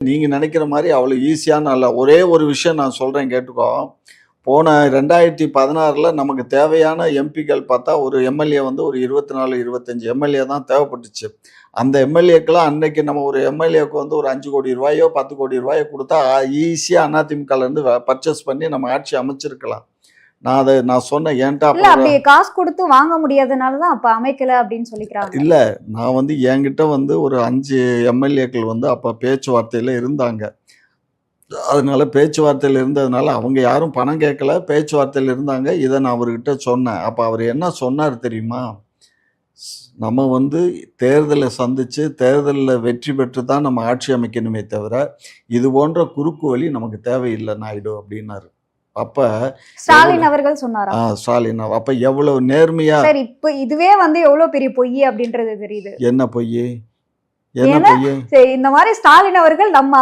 நீங்க நினைக்கிற மாதிரி அவ்வளவு ஈஸியான அல்ல. ஒரே ஒரு விஷயம் நான் சொல்றேன் கேட்டுக்கோ. போன 2016ல நமக்கு தேவையான எம்பிக்கள் பார்த்தா, ஒரு எம்எல்ஏ வந்து ஒரு 24, 25 எம்எல்ஏ தான் தேவைப்பட்டுச்சு. அந்த எம்எல்ஏக்கெல்லாம் அன்னைக்கு நம்ம ஒரு எம்எல்ஏக்கு வந்து ஒரு 5 கோடி ரூபாயோ, 10 கோடி ரூபாயோ குடுத்தா, ஈஸியா அதிமுகலேருந்து பர்ச்சேஸ் பண்ணி நம்ம ஆட்சி அமைச்சிருக்கலாம். நான் சொன்னேன் ஏன்டா இல்ல அப்படி காசு கொடுத்து வாங்க முடியாதனால தான் அப்ப அமைக்கல அப்படின்னு சொல்லிக்கிறாங்க. இல்ல நான் வந்து என்கிட்ட வந்து ஒரு 5 எம்எல்ஏக்கள் வந்து அப்ப பேச்சுவார்த்தையில இருந்தாங்க. அதனால பேச்சுவார்த்தையில இருந்ததுனால அவங்க யாரும் பணம் கேட்கல, பேச்சுவார்த்தையில இருந்தாங்க. இத நான் அவர்கிட்ட சொன்னேன். அப்ப அவர் என்ன சொன்னாரு தெரியுமா? நம்ம வந்து தேர்தல சந்திச்சு, தேர்தல்ல வெற்றி பெற்று தான் நம்ம ஆட்சி அமைக்கணுமே தவிர, இது போன்ற குறுக்கு வழி நமக்கு தேவையில்ல நாயுடு அப்டின்னாரு. அப்ப ஸ்டாலின் அவர்கள் சொன்னாரா? ஸ்டாலின் அப்ப எவ்வளவு நேர்மையா. சரி, இப்ப இதுவே வந்து எவ்வளவு பெரிய பொய் அப்படின்றது தெரியுது. என்ன பொய்? ஏன்னா இந்த மாதிரி ஸ்டாலின் அவர்கள் நம்ம